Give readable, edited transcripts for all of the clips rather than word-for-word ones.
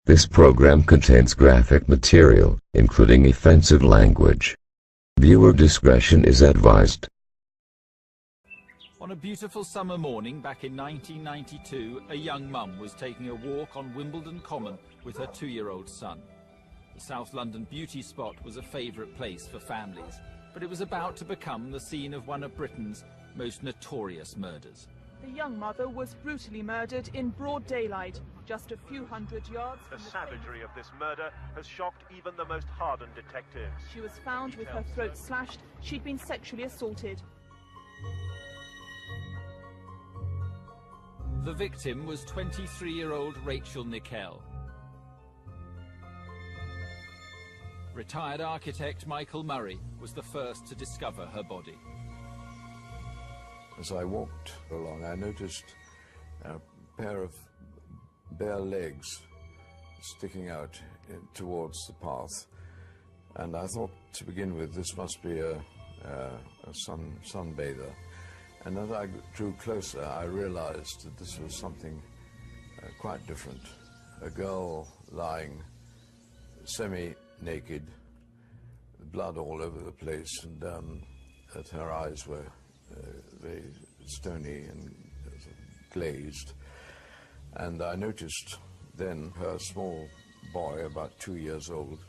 This program contains graphic material, including offensive language. Viewer discretion is advised. On a beautiful summer morning back in 1992, a young mum was taking a walk on Wimbledon Common with her 2-year-old son. The South London beauty spot was a favourite place for families, but it was about to become the scene of one of Britain's most notorious murders. The young mother was brutally murdered in broad daylight, just a few hundred yards from the savagery of this murder has shocked even the most hardened detectives. She was found with her throat slashed. She'd been sexually assaulted. The victim was 23-year-old Rachel Nickel. Retired architect Michael Murray was the first to discover her body. As I walked along, I noticed a pair of bare legs sticking out towards the path, and I thought, to begin with, this must be a sunbather. And as I drew closer, I realized that this was something quite different. A girl lying semi-naked, blood all over the place, and that her eyes were very stony and glazed. And I noticed then her small boy, about 2 years old,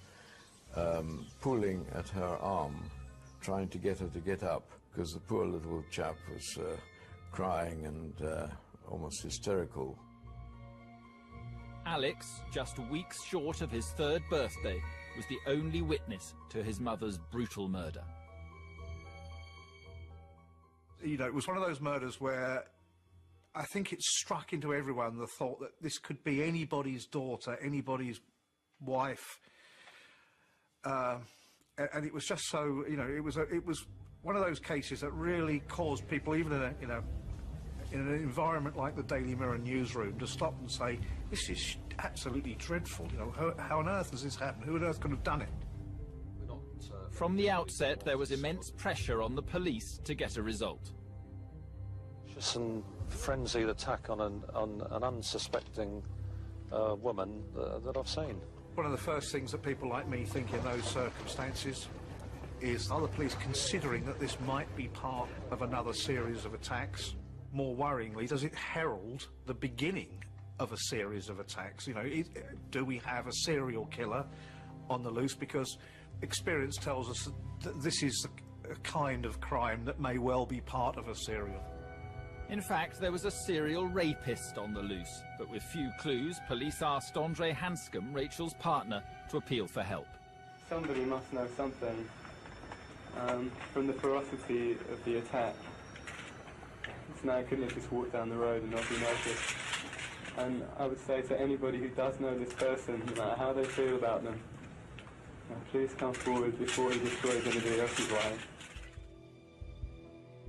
pulling at her arm, trying to get her to get up, because the poor little chap was crying and almost hysterical. Alex, just weeks short of his 3rd birthday, was the only witness to his mother's brutal murder. You know, it was one of those murders where I think it struck into everyone the thought that this could be anybody's daughter, anybody's wife, and it was just so, you know, it was one of those cases that really caused people, even in an environment like the Daily Mirror newsroom, to stop and say, this is absolutely dreadful. You know, how on earth has this happened? Who on earth could have done it? From the outset, there was immense pressure on the police to get a result. Just some frenzied attack on an unsuspecting woman that I've seen. One of the first things that people like me think in those circumstances is, are the police considering that this might be part of another series of attacks? More worryingly, does it herald the beginning of a series of attacks? You know, do we have a serial killer on the loose? Because experience tells us that this is a kind of crime that may well be part of a serial. In fact, there was a serial rapist on the loose, but with few clues, police asked Andre Hanscom, Rachel's partner, to appeal for help. Somebody must know something from the ferocity of the attack. This man couldn't have just walked down the road and not be noticed. And I would say to anybody who does know this person, no matter how they feel about them, please come forward before he destroys anybody else's life.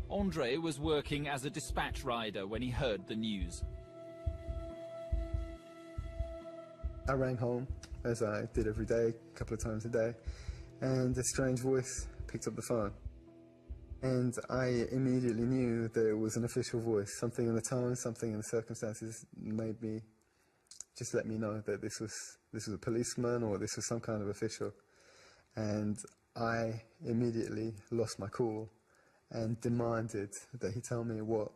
Andre was working as a dispatch rider when he heard the news. I rang home, as I did every day, a couple of times a day, and a strange voice picked up the phone. And I immediately knew that it was an official voice. Something in the tone, something in the circumstances made me, just let me know that this was a policeman or this was some kind of official. And I immediately lost my cool and demanded that he tell me what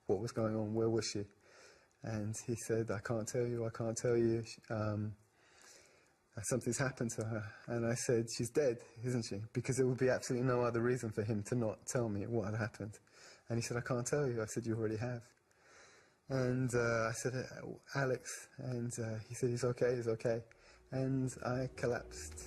was going on, where was she? And he said, I can't tell you, something's happened to her. And I said, she's dead, isn't she? Because there would be absolutely no other reason for him to not tell me what had happened. And he said, I can't tell you. I said, you already have. And I said, Alex, and he said, he's okay. And I collapsed.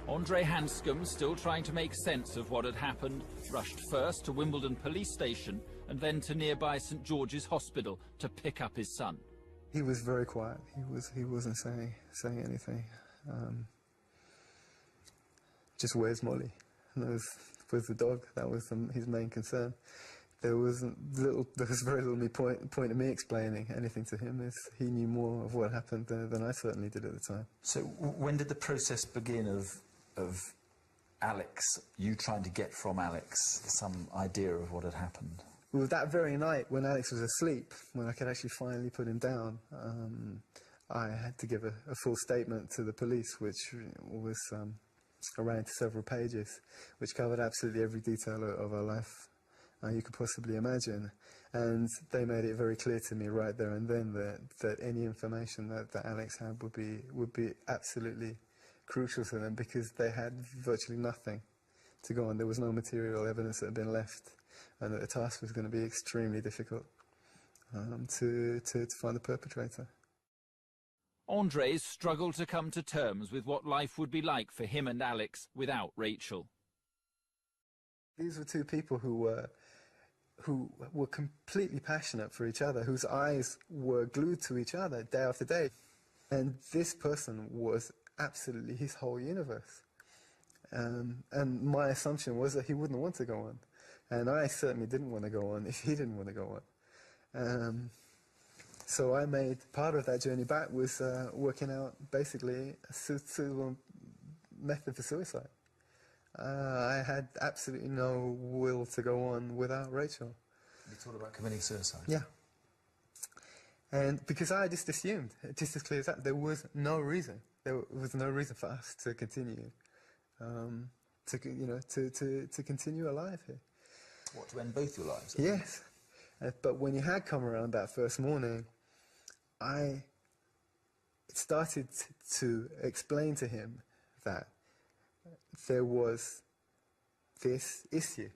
Andre Hanscom, still trying to make sense of what had happened, rushed first to Wimbledon police station and then to nearby St George's Hospital to pick up his son. He was very quiet. He wasn't saying anything. Just where's Molly? And where's the dog? That was his main concern. There was very little point of me explaining anything to him, as he knew more of what happened than I certainly did at the time. So when did the process begin of Alex, you trying to get from Alex some idea of what had happened? Well, that very night when Alex was asleep, when I could actually finally put him down, I had to give a full statement to the police, which was around several pages, which covered absolutely every detail of our life you could possibly imagine. And they made it very clear to me right there and then that any information that Alex had would be absolutely crucial to them, because they had virtually nothing to go on. There was no material evidence that had been left, and that the task was going to be extremely difficult to find the perpetrator. Andres struggled to come to terms with what life would be like for him and Alex without Rachel. These were two people who were completely passionate for each other, whose eyes were glued to each other day after day. And this person was absolutely his whole universe. And my assumption was that he wouldn't want to go on. And I certainly didn't want to go on if he didn't want to go on. So I made part of that journey back was working out basically a suitable method for suicide. I had absolutely no will to go on without Rachel. You thought about committing suicide? Yeah. And because I just assumed, just as clear as that, there was no reason. There was no reason for us to continue, to continue alive here. What, to end both your lives? Yes. But when you had come around that first morning, I started to explain to him that there was this issue,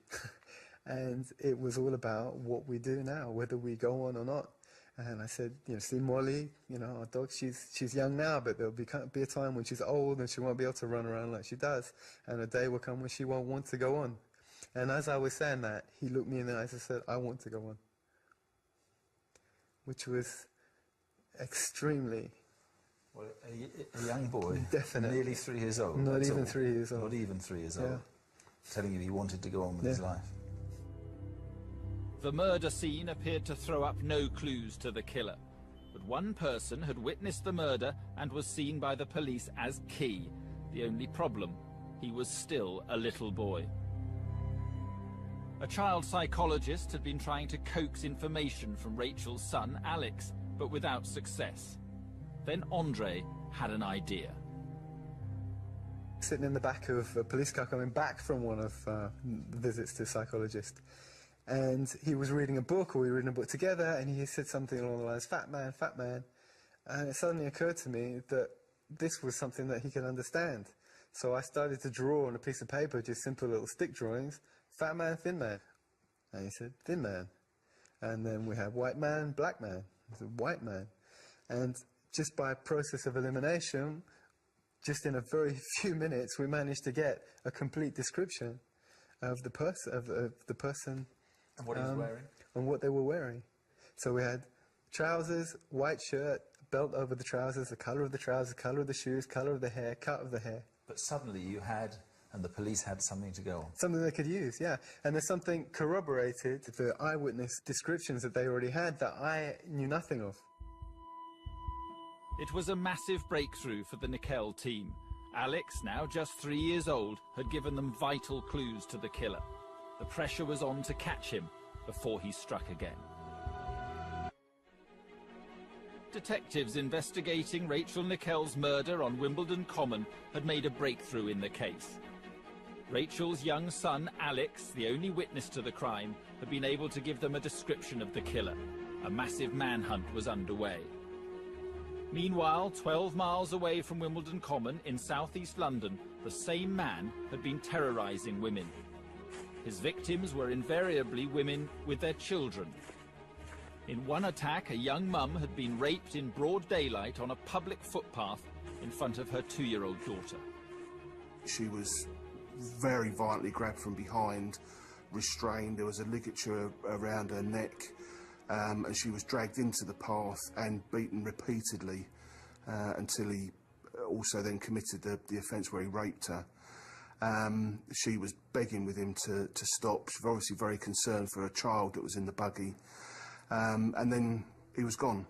and it was all about what we do now, whether we go on or not. And I said, see Molly, our dog, she's young now, but there'll be a time when she's old and she won't be able to run around like she does, and a day will come when she won't want to go on. And as I was saying that, he looked me in the eyes and said, I want to go on. Which was extremely... Well, a young boy, definitely, nearly 3 years old. Not even 3 years old. Not even 3 years old. Telling you he wanted to go on with his life. The murder scene appeared to throw up no clues to the killer. But one person had witnessed the murder and was seen by the police as key. The only problem, he was still a little boy. A child psychologist had been trying to coax information from Rachel's son, Alex, but without success. Then Andre had an idea. Sitting in the back of a police car coming back from one of the visits to a psychologist, and he was reading a book, or we were reading a book together, and he said something along the lines, fat man, and it suddenly occurred to me that this was something that he could understand. So I started to draw on a piece of paper, just simple little stick drawings, fat man, thin man. And he said, thin man. And then we had white man, black man. He said, white man. And just by a process of elimination, just in a very few minutes, we managed to get a complete description of the person, and what he was wearing, and what they were wearing. So we had trousers, white shirt, belt over the trousers, the colour of the trousers, colour of the shoes, colour of the hair, cut of the hair. But suddenly you had, and the police had something to go on. Something they could use, yeah. And there's something corroborated, the eyewitness descriptions that they already had that I knew nothing of. It was a massive breakthrough for the Nickel team. Alex, now just 3 years old, had given them vital clues to the killer. The pressure was on to catch him before he struck again. Detectives investigating Rachel Nickel's murder on Wimbledon Common had made a breakthrough in the case. Rachel's young son, Alex, the only witness to the crime, had been able to give them a description of the killer. A massive manhunt was underway. Meanwhile, 12 miles away from Wimbledon Common in southeast London, the same man had been terrorising women. His victims were invariably women with their children. In one attack, a young mum had been raped in broad daylight on a public footpath in front of her 2-year-old daughter. She was very violently grabbed from behind, restrained. There was a ligature around her neck. And she was dragged into the path and beaten repeatedly until he also then committed the offence where he raped her. She was begging with him to stop. She was obviously very concerned for her child that was in the buggy. And then he was gone.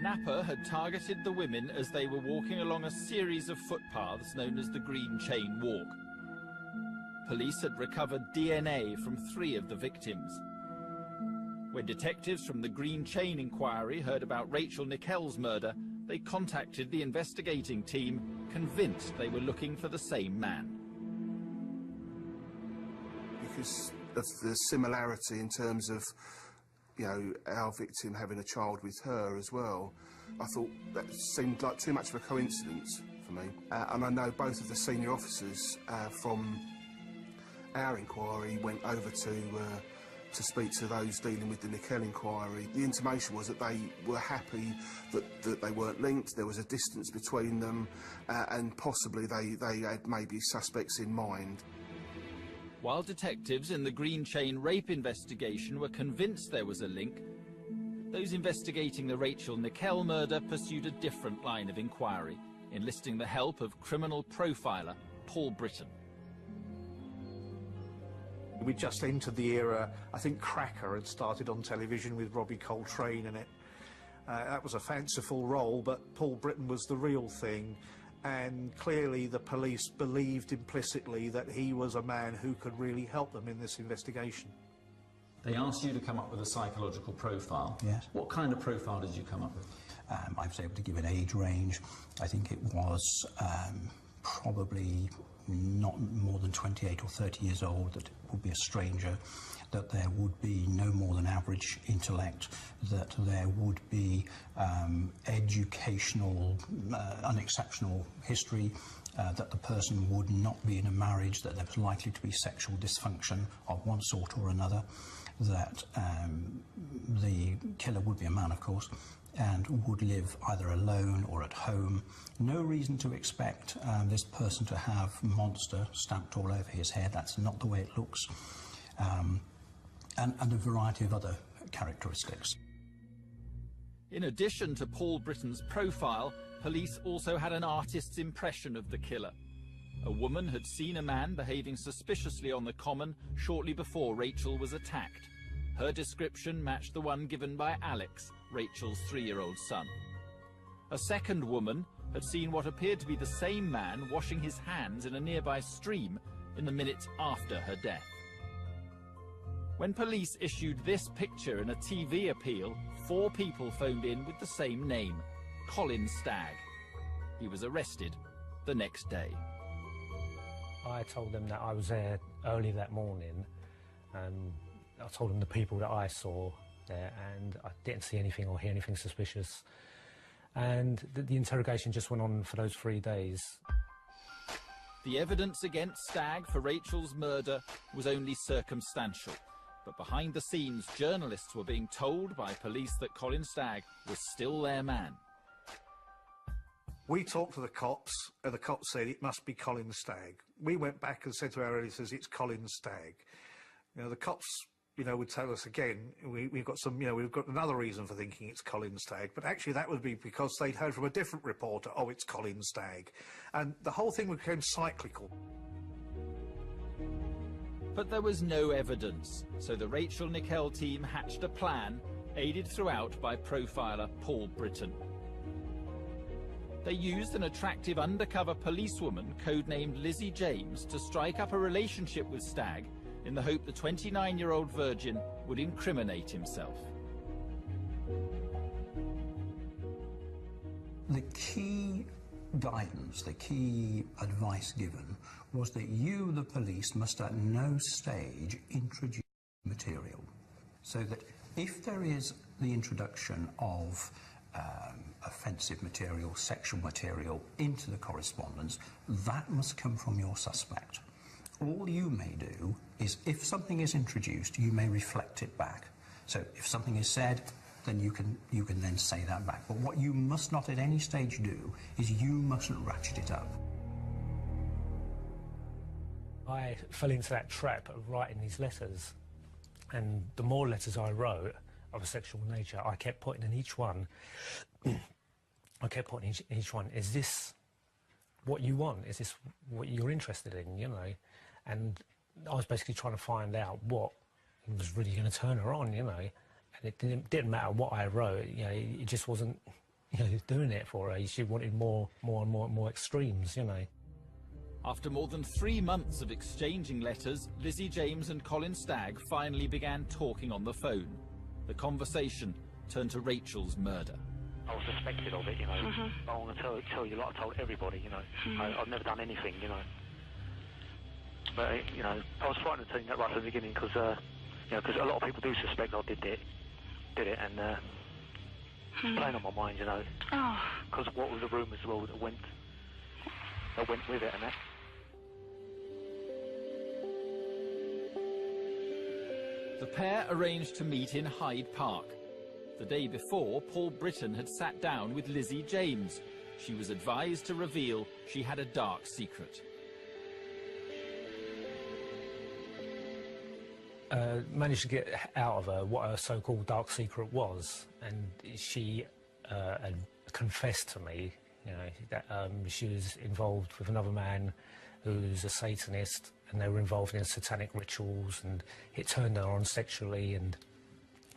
Napper had targeted the women as they were walking along a series of footpaths known as the Green Chain Walk. police had recovered DNA from 3 of the victims. When detectives from the Green Chain Inquiry heard about Rachel Nickell's murder, they contacted the investigating team, convinced they were looking for the same man. Because of the similarity in terms of, you know, our victim having a child with her as well, I thought that seemed like too much of a coincidence for me. And I know both of the senior officers from our inquiry went over to speak to those dealing with the Nickell inquiry. The intimation was that they were happy that they weren't linked, there was a distance between them, and possibly they had maybe suspects in mind. While detectives in the Green Chain rape investigation were convinced there was a link, those investigating the Rachel Nickell murder pursued a different line of inquiry, enlisting the help of criminal profiler Paul Britton. We just entered the era, I think Cracker had started on television with Robbie Coltrane in it. That was a fanciful role, but Paul Britton was the real thing, and clearly the police believed implicitly that he was a man who could really help them in this investigation. They asked you to come up with a psychological profile. Yes. What kind of profile did you come up with? I was able to give an age range. I think it was probably not more than 28 or 30 years old, that would be a stranger, that there would be no more than average intellect, that there would be educational, unexceptional history, that the person would not be in a marriage, that there was likely to be sexual dysfunction of one sort or another, that the killer would be a man, of course, and would live either alone or at home. No reason to expect this person to have monster stamped all over his head. That's not the way it looks. And a variety of other characteristics. In addition to Paul Britton's profile, police also had an artist's impression of the killer. A woman had seen a man behaving suspiciously on the common shortly before Rachel was attacked. Her description matched the one given by Alex, Rachel's 3-year-old son. A second woman had seen what appeared to be the same man washing his hands in a nearby stream in the minutes after her death. When police issued this picture in a TV appeal, 4 people phoned in with the same name, Colin Stagg. He was arrested the next day. I told them that I was there early that morning, and I told them the people that I saw there, and I didn't see anything or hear anything suspicious. And the interrogation just went on for those 3 days. The evidence against Stagg for Rachel's murder was only circumstantial. But behind the scenes, journalists were being told by police that Colin Stagg was still their man. We talked to the cops, and the cops said it must be Colin Stagg. We went back and said to our editors, it's Colin Stagg. You know, the cops, you know, would tell us again, we've got some, you know, we've got another reason for thinking it's Colin Stagg, but actually that would be because they'd heard from a different reporter, oh, it's Colin Stagg. And the whole thing became cyclical. But there was no evidence, so the Rachel Nickell team hatched a plan, aided throughout by profiler Paul Britton. They used an attractive undercover policewoman codenamed Lizzie James to strike up a relationship with Stagg in the hope the 29-year-old virgin would incriminate himself. The key guidance, the key advice given was that you, the police, must at no stage introduce material. So that if there is the introduction of offensive material, sexual material into the correspondence, that must come from your suspect. All you may do is, if something is introduced, you may reflect it back. So if something is said, then you can then say that back. But what you must not at any stage do is you mustn't ratchet it up. I fell into that trap of writing these letters, and the more letters I wrote of a sexual nature, I kept putting in each one, is this what you want? Is this what you're interested in, you know? And I was basically trying to find out what was really going to turn her on, you know? And it didn't matter what I wrote, you know, it just wasn't, you know, doing it for her. She wanted more extremes, you know. After more than 3 months of exchanging letters, Lizzie James and Colin Stagg finally began talking on the phone. The conversation turned to Rachel's murder. I was suspected of it, you know. I want to tell you, like I told everybody, you know. I've never done anything, you know. But, you know, I was frightened of telling that right from the beginning because, you know, because a lot of people do suspect I did it, and it's playing on my mind, you know. Because what was the rumours as well that went with it and that. The pair arranged to meet in Hyde Park. The day before, Paul Britton had sat down with Lizzie James. She was advised to reveal she had a dark secret. Managed to get out of her what her so-called dark secret was, and she had confessed to me, you know, that she was involved with another man who's a Satanist, and they were involved in satanic rituals, and it turned her on sexually, and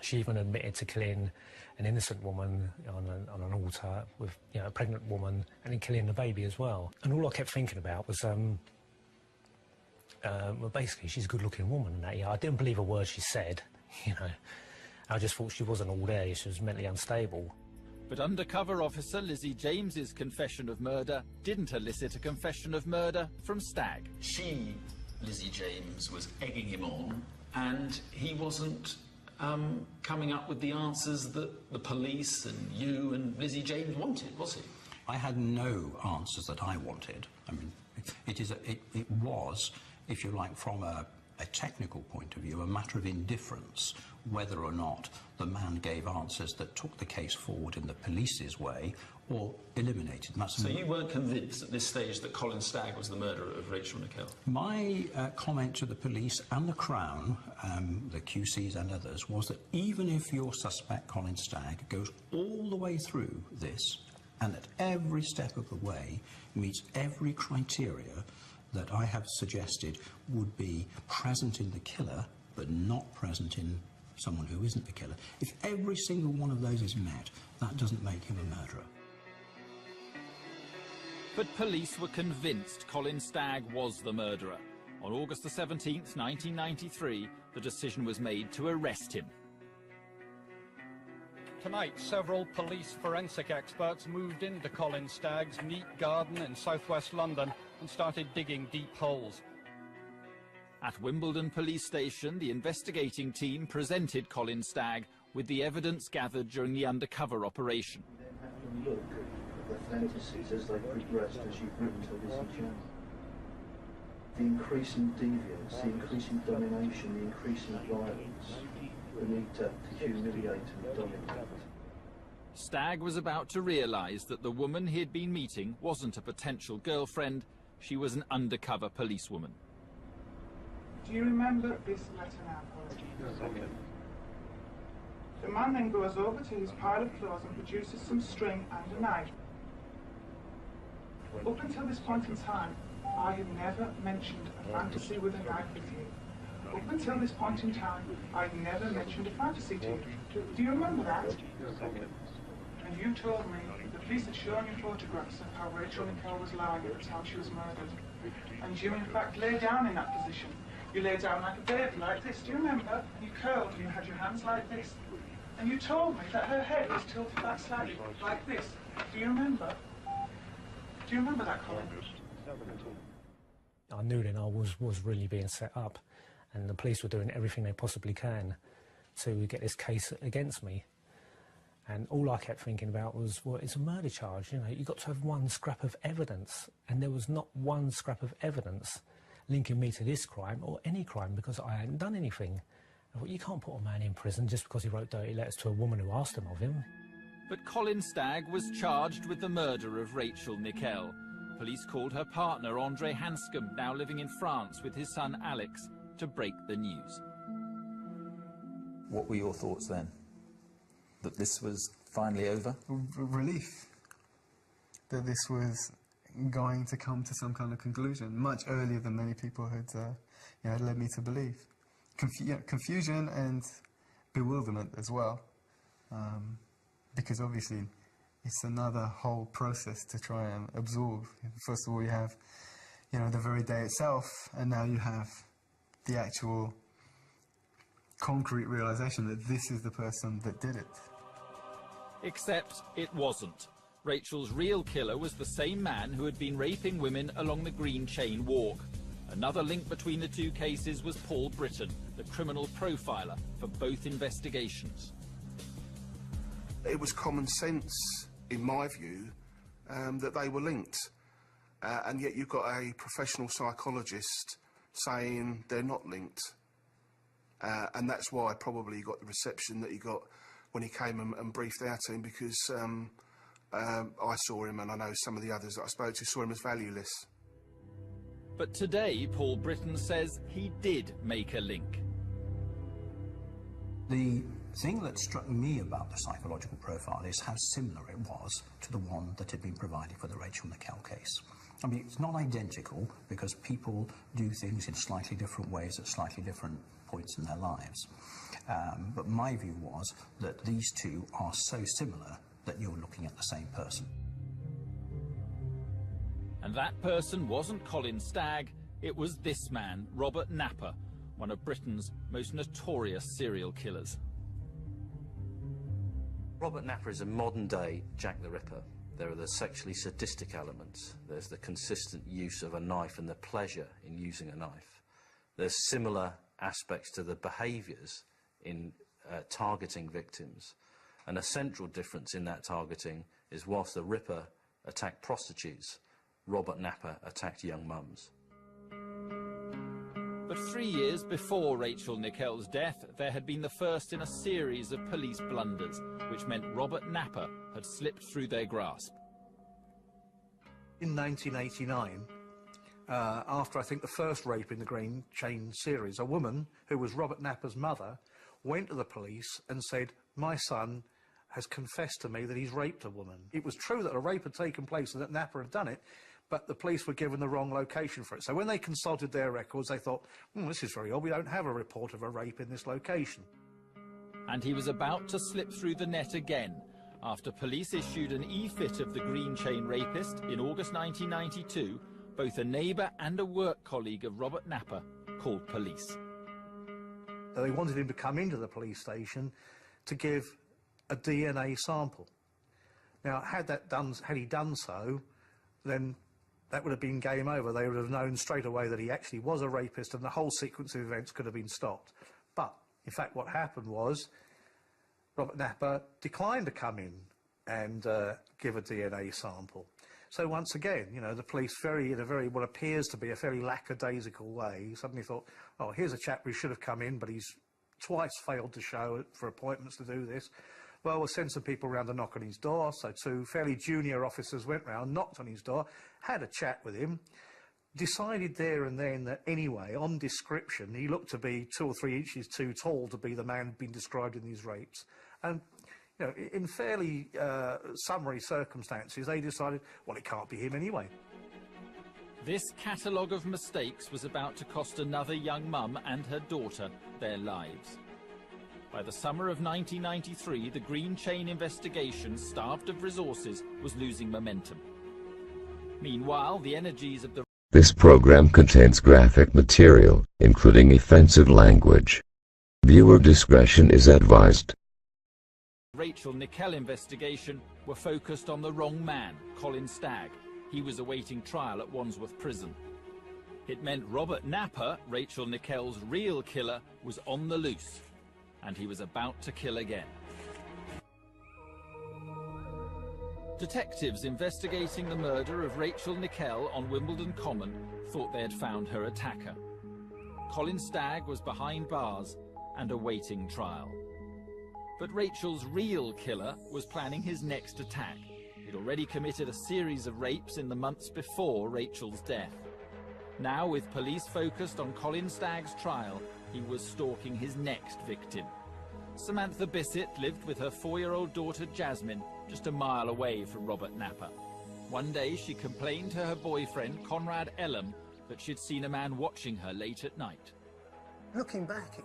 she even admitted to killing an innocent woman on an altar with, you know, a pregnant woman, and then killing the baby as well. And all I kept thinking about was, well, basically, she's a good-looking woman, and that, yeah, I didn't believe a word she said, you know. I just thought she wasn't all there, she was mentally unstable. But undercover officer Lizzie James's confession of murder didn't elicit a confession of murder from Stagg. She, Lizzie James, was egging him on, and he wasn't coming up with the answers that the police and you and Lizzie James wanted, was he? I had no answers that I wanted. I mean, it was, if you like, from a technical point of view, a matter of indifference whether or not the man gave answers that took the case forward in the police's way or eliminated. So you weren't convinced at this stage that Colin Stagg was the murderer of Rachel Nickel? My comment to the police and the Crown, the QCs and others, was that even if your suspect, Colin Stagg, goes all the way through this and at every step of the way meets every criteria that I have suggested would be present in the killer but not present in someone who isn't the killer, if every single one of those is met, that doesn't make him a murderer. But police were convinced Colin Stagg was the murderer. On August the 17th, 1993, the decision was made to arrest him. Tonight, several police forensic experts moved into Colin Stagg's neat garden in southwest London and started digging deep holes. At Wimbledon Police Station, the investigating team presented Colin Stagg with the evidence gathered during the undercover operation. You then have to look at the fantasies as they progressed as you've written to Lizzie James. The increasing deviance, the increasing domination, the increasing violence, the need to humiliate and dominate. Stagg was about to realise that the woman he'd been meeting wasn't a potential girlfriend, she was an undercover policewoman. Do you remember this letter now, Colin? The man then goes over to his pile of clothes and produces some string and a knife. Up until this point in time, I had never mentioned a fantasy with a knife with you. Up until this point in time, I never mentioned a fantasy to you. Do you remember that? And you told me the police had shown you photographs of how Rachel Nickel was lying at the time she was murdered. And you, in fact, lay down in that position. You lay down like a baby, like this. Do you remember? You curled and you had your hands like this. And you told me that her head was tilted back slightly, like this. Do you remember? Do you remember that, Colin? I knew then I was really being set up, and the police were doing everything they possibly can to get this case against me. And all I kept thinking about was, well, it's a murder charge, you know, you've got to have one scrap of evidence. And there was not one scrap of evidence linking me to this crime or any crime because I hadn't done anything. I thought, you can't put a man in prison just because he wrote dirty letters to a woman who asked them of him. But Colin Stagg was charged with the murder of Rachel Nickel. Police called her partner, Andre Hanscom, now living in France with his son Alex, to break the news. What were your thoughts then? That this was finally over? Relief. That this was going to come to some kind of conclusion, much earlier than many people had led me to believe. Confusion and bewilderment as well, because obviously it's another whole process to try and absorb. First of all, you have you know, the very day itself, and now you have the actual concrete realization that this is the person that did it. Except it wasn't. Rachel's real killer was the same man who had been raping women along the Green Chain Walk. Another link between the two cases was Paul Britton, the criminal profiler for both investigations. It was common sense, in my view, that they were linked. And yet you've got a professional psychologist saying they're not linked. And that's why probably he got the reception that he got when he came and briefed our team, because I saw him, and I know some of the others that I spoke to saw him as valueless. But today, Paul Britton says he did make a link. The thing that struck me about the psychological profile is how similar it was to the one that had been provided for the Rachel Nickel case. I mean, it's not identical because people do things in slightly different ways at slightly different points in their lives. But my view was that these two are so similar that you're looking at the same person. And that person wasn't Colin Stagg, it was this man, Robert Napper, one of Britain's most notorious serial killers. Robert Napper is a modern-day Jack the Ripper. There are the sexually sadistic elements. There's the consistent use of a knife and the pleasure in using a knife. There's similar aspects to the behaviours in targeting victims. And a central difference in that targeting is whilst the Ripper attacked prostitutes, Robert Napper attacked young mums. But 3 years before Rachel Nickel's death, there had been the first in a series of police blunders, which meant Robert Napper had slipped through their grasp. In 1989, after I think the first rape in the Green Chain series, a woman who was Robert Napper's mother went to the police and said, "My son has confessed to me that he's raped a woman." It was true that a rape had taken place and that Napper had done it, but the police were given the wrong location for it. So when they consulted their records, they thought, this is very odd, we don't have a report of a rape in this location. And he was about to slip through the net again, after police issued an e-fit of the Green Chain rapist in August 1992. Both a neighbour and a work colleague of Robert Napper called police. So they wanted him to come into the police station to give a DNA sample. Now, had he done so, then that would have been game over. They would have known straight away that he actually was a rapist, and the whole sequence of events could have been stopped. But, in fact, what happened was Robert Napper declined to come in and give a DNA sample. So once again, you know, the police, in a very what appears to be a fairly lackadaisical way, suddenly thought, oh, here's a chap who should have come in, but he's twice failed to show for appointments to do this. Well, we'll send some people round to knock on his door. So two fairly junior officers went round, knocked on his door, had a chat with him, decided there and then that anyway, on description, he looked to be 2 or 3 inches too tall to be the man being described in these rapes. And, you know, in fairly summary circumstances, they decided, well, it can't be him anyway. This catalogue of mistakes was about to cost another young mum and her daughter their lives. By the summer of 1993, the Green Chain investigation, starved of resources, was losing momentum. Meanwhile, the energies of the... This program contains graphic material, including offensive language. Viewer discretion is advised. Rachel Nickel investigation were focused on the wrong man, Colin Stagg. He was awaiting trial at Wandsworth Prison. It meant Robert Napper, Rachel Nickel's real killer, was on the loose. And he was about to kill again. Detectives investigating the murder of Rachel Nickel on Wimbledon Common thought they had found her attacker. Colin Stagg was behind bars and awaiting trial. But Rachel's real killer was planning his next attack. He'd already committed a series of rapes in the months before Rachel's death. Now, with police focused on Colin Stagg's trial, he was stalking his next victim. Samantha Bissett lived with her 4-year-old daughter Jasmine just a mile away from Robert Napper. One day she complained to her boyfriend Conrad Ellum that she'd seen a man watching her late at night. Looking back,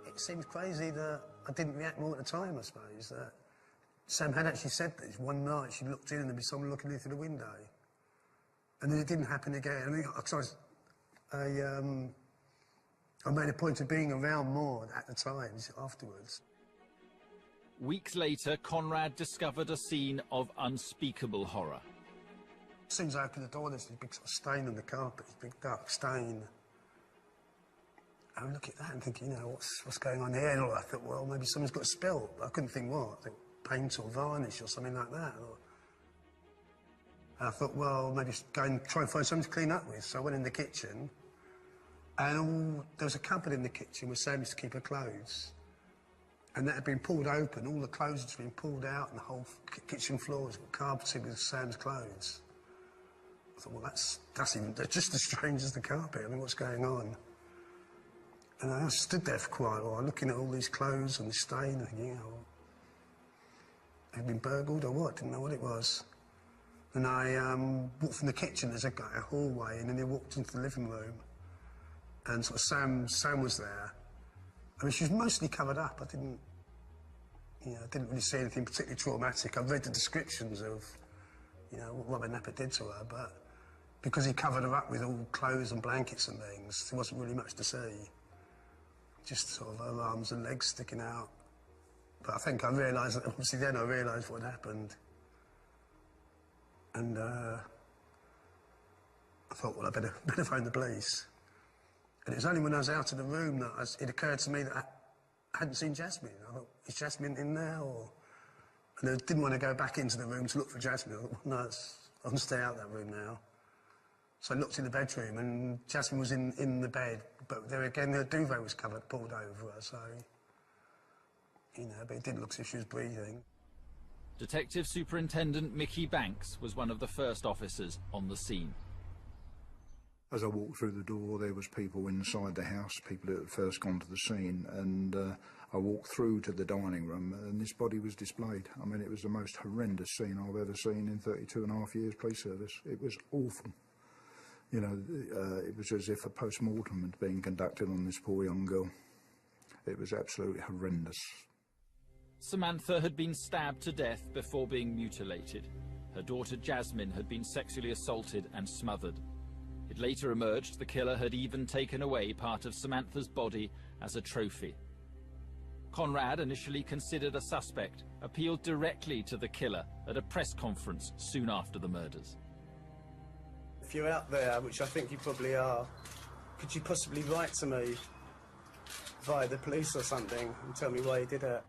it seems crazy that I didn't react more at the time, I suppose. Sam had actually said this one night. She looked in and there'd be someone looking in through the window. And then it didn't happen again. I made a point of being around more at the times afterwards. Weeks later, Conrad discovered a scene of unspeakable horror. As soon as I opened the door, there's this big sort of stain on the carpet, this big dark stain. I would look at that and think, you know, what's going on here? And I thought, well, maybe someone's got spilt. I couldn't think what. I thought paint or varnish or something like that. I thought, well, maybe go and try and find something to clean up with. So I went in the kitchen, and there was a cupboard in the kitchen where Sam used to keep her clothes. And that had been pulled open, all the clothes had been pulled out, and the whole kitchen floor was carpeted with Sam's clothes. I thought, well, that's just as strange as the carpet. I mean, what's going on? And I stood there for quite a while, looking at all these clothes and the stain, and thinking, oh, they'd been burgled or what? Didn't know what it was. And I walked from the kitchen, there's a hallway, and then I walked into the living room. And sort of Sam was there. I mean, she was mostly covered up. I didn't really see anything particularly traumatic. I read the descriptions of, you know, what Robert Napper did to her, but because he covered her up with all clothes and blankets and things, there wasn't really much to see. Just sort of her arms and legs sticking out. But I think I realised, obviously then I realised what had happened. And I thought, well, I better phone the police. And it was only when I was out of the room that it occurred to me that I hadn't seen Jasmine. I thought, is Jasmine in there? And I didn't want to go back into the room to look for Jasmine. I thought, well, no, I can stay out of that room now. So I looked in the bedroom, and Jasmine was in the bed, but there again, the duvet was covered, pulled over her, so, you know, but it didn't look as if she was breathing. Detective Superintendent Mickey Banks was one of the first officers on the scene. As I walked through the door, there was people inside the house, people that had first gone to the scene, and I walked through to the dining room, and this body was displayed. I mean, it was the most horrendous scene I've ever seen in 32.5 years police service. It was awful. You know, it was as if a post-mortem had been conducted on this poor young girl. It was absolutely horrendous. Samantha had been stabbed to death before being mutilated. Her daughter Jasmine had been sexually assaulted and smothered. It later emerged the killer had even taken away part of Samantha's body as a trophy. Conrad, initially considered a suspect, appealed directly to the killer at a press conference soon after the murders. If you're out there, which I think you probably are, could you possibly write to me via the police or something and tell me why you did it?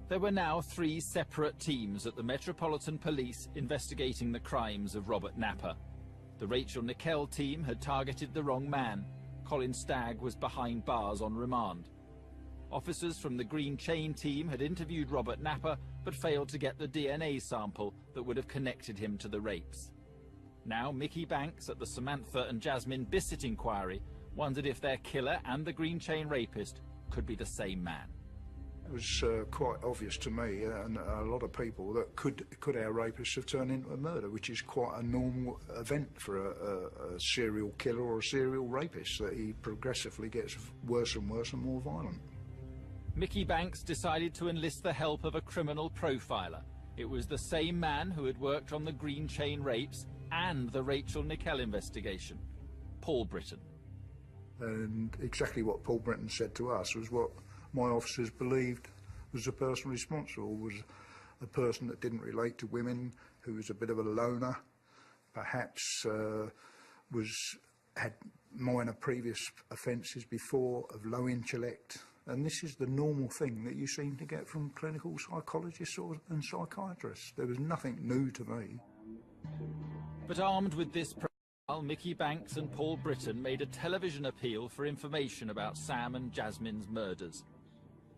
There were now 3 separate teams at the Metropolitan Police investigating the crimes of Robert Napper. The Rachel Nickel team had targeted the wrong man. Colin Stagg was behind bars on remand. Officers from the Green Chain team had interviewed Robert Napper but failed to get the DNA sample that would have connected him to the rapes. Now Mickey Banks at the Samantha and Jasmine Bissett inquiry wondered if their killer and the Green Chain rapist could be the same man. It was quite obvious to me and a lot of people that could our rapists have turned into a murder, which is quite a normal event for a serial killer or a serial rapist, that he progressively gets worse and worse and more violent. Mickey Banks decided to enlist the help of a criminal profiler. It was the same man who had worked on the Green Chain rapes and the Rachel Nickel investigation, Paul Britton. And exactly what Paul Britton said to us was what my officers believed was the person responsible, was a person that didn't relate to women, who was a bit of a loner, perhaps had minor previous offences before, of low intellect. And this is the normal thing that you seem to get from clinical psychologists and psychiatrists. There was nothing new to me. But armed with this profile, Mickey Banks and Paul Britton made a television appeal for information about Sam and Jasmine's murders.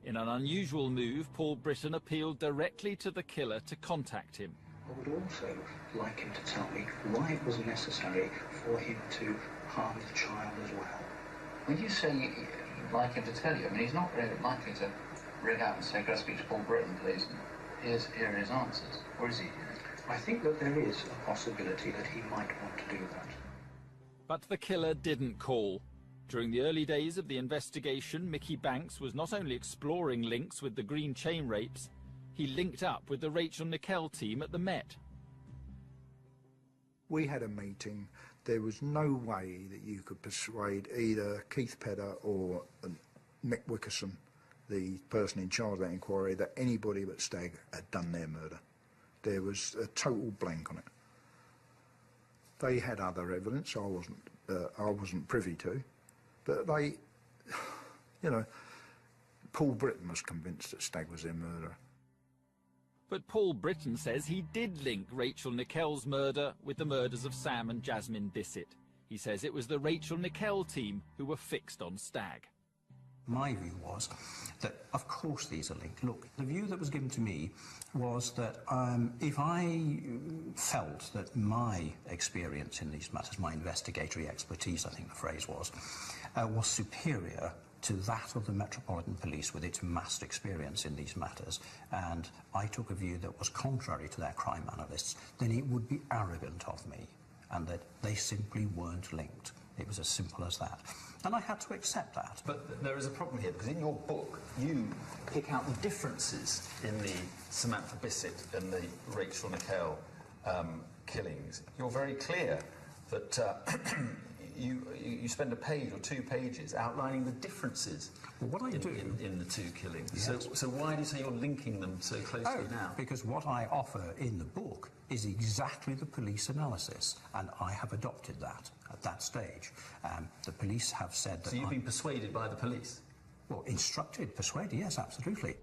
In an unusual move, Paul Britton appealed directly to the killer to contact him. I would also like him to tell me why it was necessary for him to harm the child as well. When you say you'd like him to tell you, I mean, he's not really likely to ring out and say, "Can I speak to Paul Britton, please?" Here are his answers. Or is he? I think that there is a possibility that he might want to do that. But the killer didn't call. During the early days of the investigation, Mickey Banks was not only exploring links with the Green Chain rapes, he linked up with the Rachel Nickel team at the Met. We had a meeting. There was no way that you could persuade either Keith Pedder or Mick Wickerson, the person in charge of that inquiry, that anybody but Stagg had done their murder. There was a total blank on it. They had other evidence I wasn't privy to, but they, you know, Paul Britton was convinced that Stagg was their murderer. But Paul Britton says he did link Rachel Nickell's murder with the murders of Sam and Jasmine Bissett. He says it was the Rachel Nickell team who were fixed on Stagg. My view was that, of course, these are linked. Look, the view that was given to me was that if I felt that my experience in these matters, my investigatory expertise, I think the phrase was superior to that of the Metropolitan Police with its vast experience in these matters, and I took a view that was contrary to their crime analysts, then it would be arrogant of me, and that they simply weren't linked. It was as simple as that. And I had to accept that. But there is a problem here, because in your book, you pick out the differences in the Samantha Bissett and the Rachel Nickell killings. You're very clear that you spend a page or 2 pages outlining the differences in the 2 killings. Yes. So why do you say you're linking them so closely now? Because what I offer in the book is exactly the police analysis, and I have adopted that at that stage. The police have said that... So you've been persuaded by the police? Well, instructed, persuaded, yes, absolutely.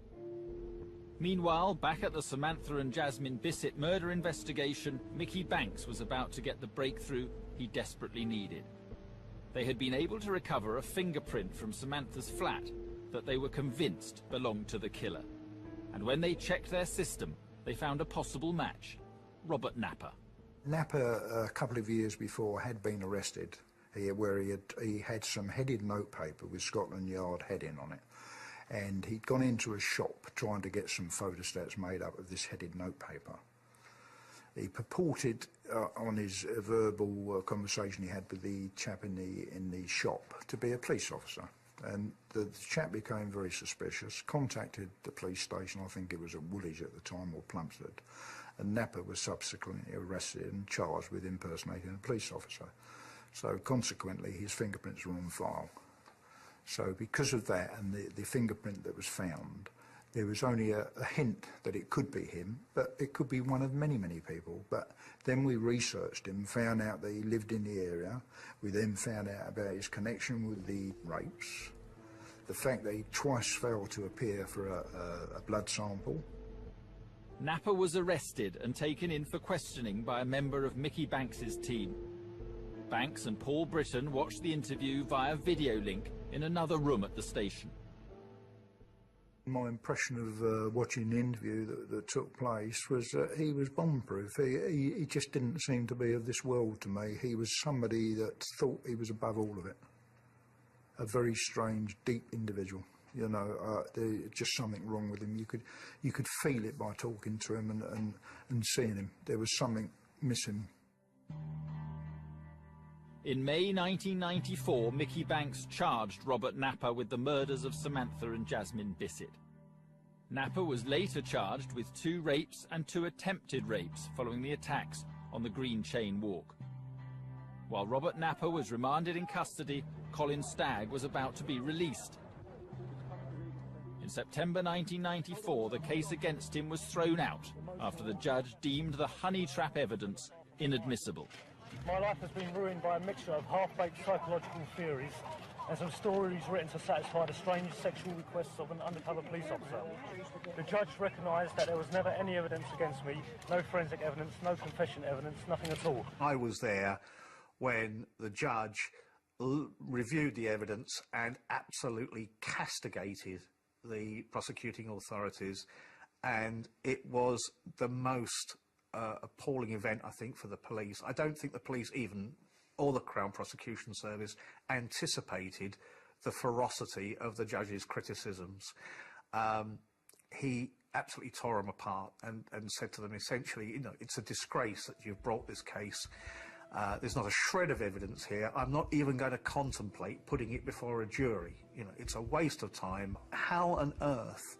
Meanwhile, back at the Samantha and Jasmine Bissett murder investigation, Mickey Banks was about to get the breakthrough he desperately needed. They had been able to recover a fingerprint from Samantha's flat that they were convinced belonged to the killer. And when they checked their system, they found a possible match: Robert Napper. Napper, a couple of years before, had been arrested here, where he had some headed notepaper with Scotland Yard heading on it. And he'd gone into a shop trying to get some photostats made up of this headed notepaper. He purported on his verbal conversation he had with the chap in the shop to be a police officer, and the chap became very suspicious, contacted the police station, I think it was at Woolwich at the time, or Plumstead, and Napper was subsequently arrested and charged with impersonating a police officer. So consequently his fingerprints were on file. So because of that and the fingerprint that was found, there was only a hint that it could be him, but it could be one of many, many people. But then we researched him, found out that he lived in the area. We then found out about his connection with the rapes, the fact that he twice failed to appear for a blood sample. Napper was arrested and taken in for questioning by a member of Mickey Banks's team. Banks and Paul Britton watched the interview via video link in another room at the station. My impression of watching the interview that took place was that he was bomb-proof. He just didn't seem to be of this world to me. He was somebody that thought he was above all of it. A very strange, deep individual. You know, there's just something wrong with him. You could feel it by talking to him and seeing him. There was something missing. In May 1994, Mickey Banks charged Robert Napper with the murders of Samantha and Jasmine Bissett. Napper was later charged with 2 rapes and 2 attempted rapes following the attacks on the Green Chain Walk. While Robert Napper was remanded in custody, Colin Stagg was about to be released. In September 1994, the case against him was thrown out after the judge deemed the honey trap evidence inadmissible. My life has been ruined by a mixture of half-baked psychological theories and some stories written to satisfy the strange sexual requests of an undercover police officer. The judge recognised that there was never any evidence against me, no forensic evidence, no confession evidence, nothing at all. I was there when the judge reviewed the evidence and absolutely castigated the prosecuting authorities, and it was the most appalling event, I think, for the police. I don't think the police even, or the Crown Prosecution Service, anticipated the ferocity of the judge's criticisms. He absolutely tore them apart and said to them essentially, you know, it's a disgrace that you've brought this case. There's not a shred of evidence here. I'm not even going to contemplate putting it before a jury. You know, it's a waste of time. How on earth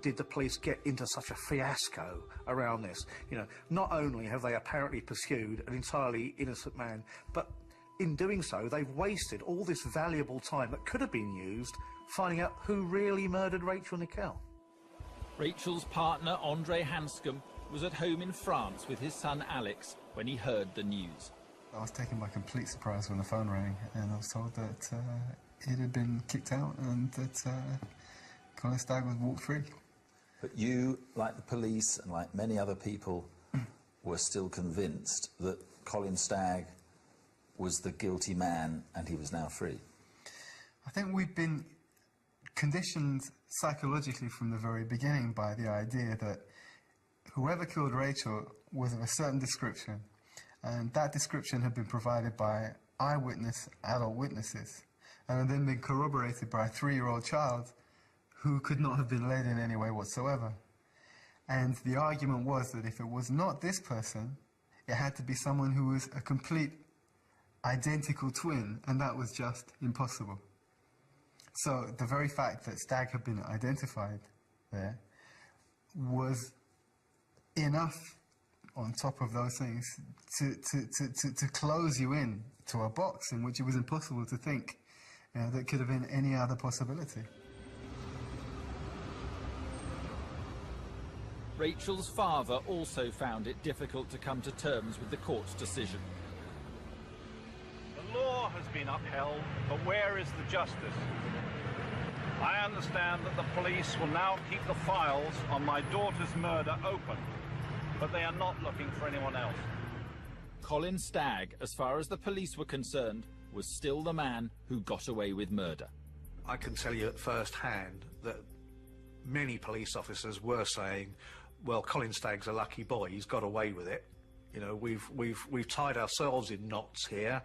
did the police get into such a fiasco around this? You know, not only have they apparently pursued an entirely innocent man, but in doing so, they've wasted all this valuable time that could have been used finding out who really murdered Rachel Nickel. Rachel's partner, Andre Hanscom, was at home in France with his son Alex when he heard the news. I was taken by complete surprise when the phone rang, and I was told that it had been kicked out and that Colin Stagg was walked free. But you, like the police and like many other people, were still convinced that Colin Stagg was the guilty man and he was now free. I think we've been conditioned psychologically from the very beginning by the idea that whoever killed Rachel was of a certain description, and that description had been provided by eyewitness adult witnesses and had then been corroborated by a 3-year-old child who could not have been led in any way whatsoever. And the argument was that if it was not this person, it had to be someone who was a complete identical twin, and that was just impossible. So the very fact that Stagg had been identified there was enough on top of those things to close you in to a box in which it was impossible to think that could have been any other possibility. Rachel's father also found it difficult to come to terms with the court's decision. The law has been upheld, but where is the justice? I understand that the police will now keep the files on my daughter's murder open, but they are not looking for anyone else. Colin Stagg, as far as the police were concerned, was still the man who got away with murder. I can tell you at first hand that many police officers were saying, well, Colin Stagg's a lucky boy, he's got away with it. You know, we've tied ourselves in knots here,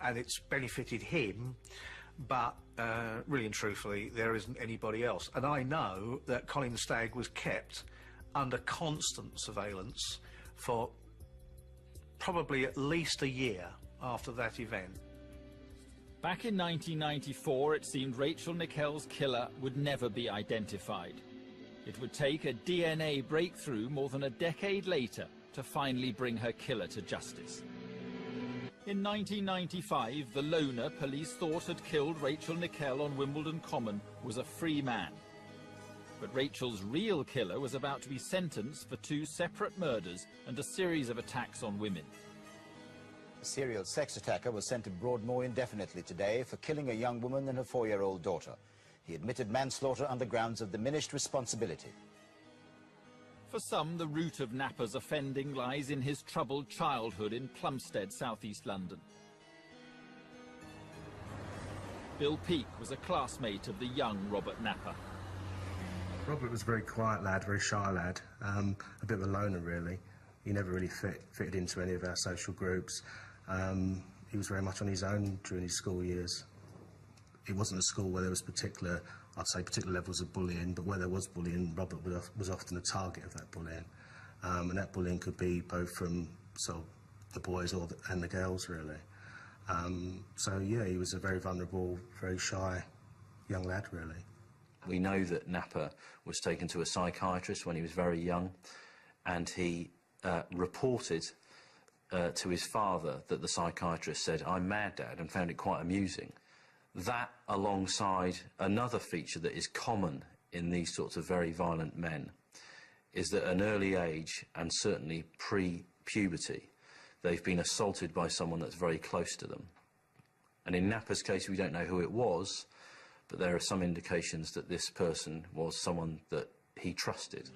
and it's benefited him, but really and truthfully, there isn't anybody else. And I know that Colin Stagg was kept under constant surveillance for probably at least a year after that event. Back in 1994, it seemed Rachel Nickel's killer would never be identified. It would take a DNA breakthrough more than a decade later to finally bring her killer to justice. In 1995, the loner police thought had killed Rachel Nickel on Wimbledon Common was a free man. But Rachel's real killer was about to be sentenced for 2 separate murders and a series of attacks on women. A serial sex attacker was sent to Broadmoor indefinitely today for killing a young woman and her 4-year-old daughter. He admitted manslaughter on the grounds of diminished responsibility. For some, the root of Napper's offending lies in his troubled childhood in Plumstead, southeast London. Bill Peake was a classmate of the young Robert Napper. Robert was a very quiet lad, very shy lad, a bit of a loner really. He never really fitted into any of our social groups. He was very much on his own during his school years. It wasn't a school where there was particular levels of bullying, but where there was bullying, Robert was often a target of that bullying. And that bullying could be both from sort of the boys and the girls, really. So, yeah, he was a very vulnerable, very shy young lad, really. We know that Napper was taken to a psychiatrist when he was very young, and he reported to his father that the psychiatrist said, "I'm mad, Dad," and found it quite amusing. That, alongside another feature that is common in these sorts of very violent men, is that at an early age, and certainly pre-puberty, they've been assaulted by someone that's very close to them. And in Napper's case, we don't know who it was, but there are some indications that this person was someone that he trusted.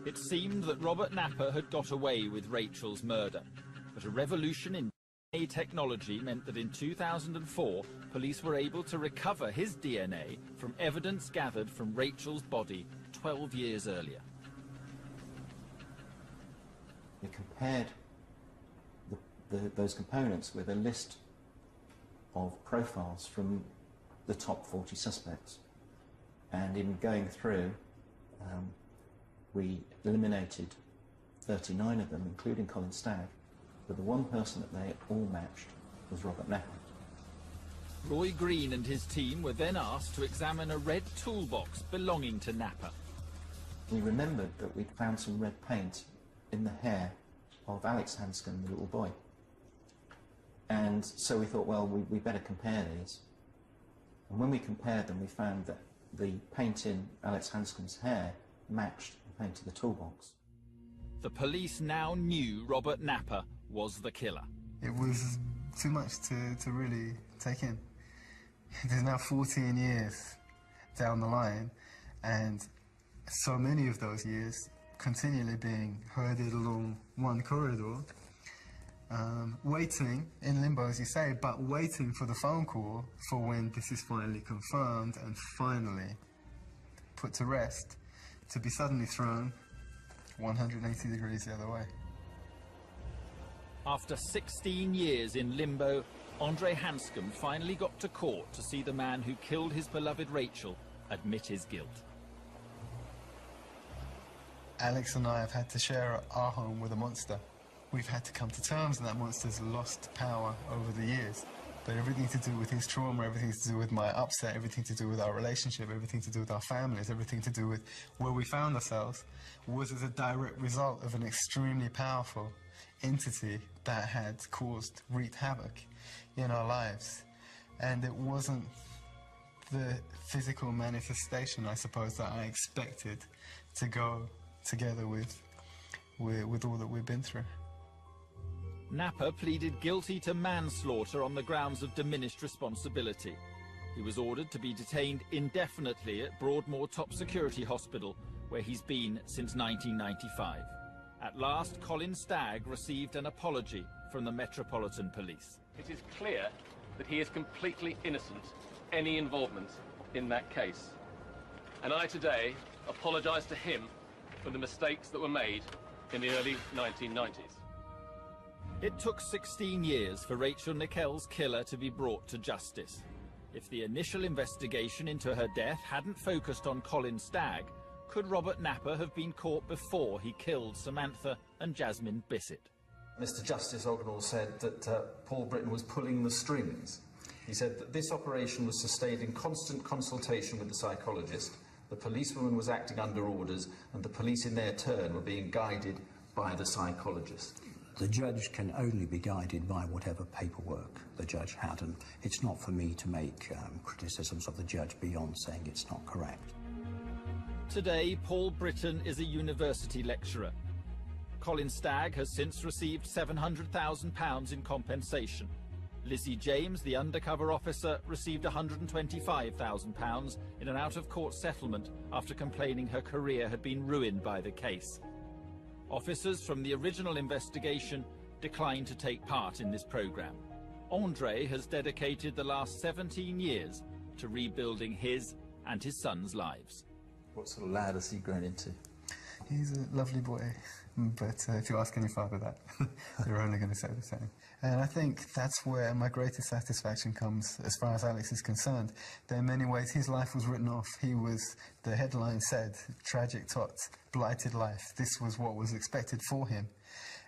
It seemed that Robert Napper had got away with Rachel's murder, but a revolution in DNA technology meant that in 2004, police were able to recover his DNA from evidence gathered from Rachel's body 12 years earlier. We compared those components with a list of profiles from the top 40 suspects, and in going through we eliminated 39 of them, including Colin Stagg, but the one person that they all matched was Robert Napper. Roy Green and his team were then asked to examine a red toolbox belonging to Napper. We remembered that we'd found some red paint in the hair of Alex Hanscom, the little boy. And so we thought, well, we better compare these. And when we compared them, we found that the paint in Alex Hanscom's hair matched the paint of the toolbox. The police now knew Robert Napper was the killer. It was too much to really take in. There's now 14 years down the line, and so many of those years continually being herded along one corridor, waiting in limbo, as you say, but waiting for the phone call for when this is finally confirmed and finally put to rest, to be suddenly thrown 180 degrees the other way. After 16 years in limbo, Andre Hanscom finally got to court to see the man who killed his beloved Rachel admit his guilt. Alex and I have had to share our home with a monster. We've had to come to terms, and that monster's lost power over the years. But everything to do with his trauma, everything to do with my upset, everything to do with our relationship, everything to do with our families, everything to do with where we found ourselves, was as a direct result of an extremely powerful entity that had wreaked havoc in our lives. And it wasn't the physical manifestation, I suppose, that I expected to go together with all that we've been through. Napper pleaded guilty to manslaughter on the grounds of diminished responsibility. He was ordered to be detained indefinitely at Broadmoor Top Security Hospital, where he's been since 1995. At last, Colin Stagg received an apology from the Metropolitan Police. It is clear that he is completely innocent of any involvement in that case. And I today apologise to him for the mistakes that were made in the early 1990s. It took 16 years for Rachel Nickell's killer to be brought to justice. If the initial investigation into her death hadn't focused on Colin Stagg, could Robert Napper have been caught before he killed Samantha and Jasmine Bissett? Mr. Justice Ognall said that Paul Britton was pulling the strings. He said that this operation was sustained in constant consultation with the psychologist, the policewoman was acting under orders, and the police in their turn were being guided by the psychologist. The judge can only be guided by whatever paperwork the judge had, and it's not for me to make criticisms of the judge beyond saying it's not correct. Today, Paul Britton is a university lecturer. Colin Stagg has since received £700,000 in compensation. Lizzie James, the undercover officer, received £125,000 in an out-of-court settlement after complaining her career had been ruined by the case. Officers from the original investigation declined to take part in this programme. Andre has dedicated the last 17 years to rebuilding his and his son's lives. What sort of lad has he grown into? He's a lovely boy, but if you ask any father that, they're only going to say the same. And I think that's where my greatest satisfaction comes as far as Alex is concerned. That in many ways his life was written off. He was, the headline said, tragic tot, blighted life. This was what was expected for him.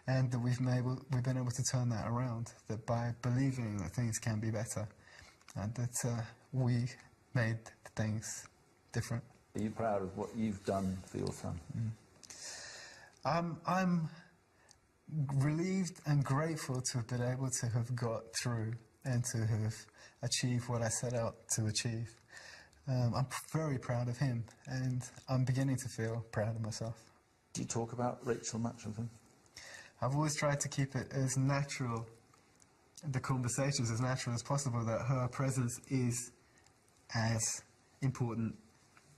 And that we've been able to turn that around, that by believing that things can be better, and that we made things different. Are you proud of what you've done for your son? I'm relieved and grateful to have been able to have got through and to have achieved what I set out to achieve. I'm very proud of him, and I'm beginning to feel proud of myself. Do you talk about Rachel much with him? I've always tried to keep it as natural, the conversations as natural as possible, that her presence is as important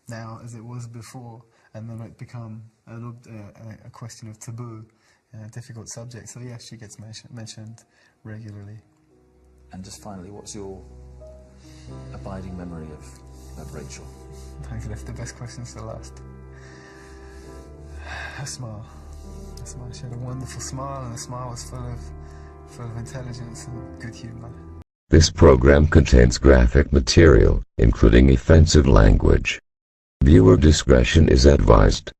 now as it was before, and then it become a question of taboo, a difficult subject. So yes, she gets mentioned regularly. And just finally, what's your abiding memory of Rachel? I've left the best questions to last. Her smile. Her smile. She had a wonderful smile, and the smile was full of intelligence and good humour. This program contains graphic material, including offensive language. Viewer discretion is advised.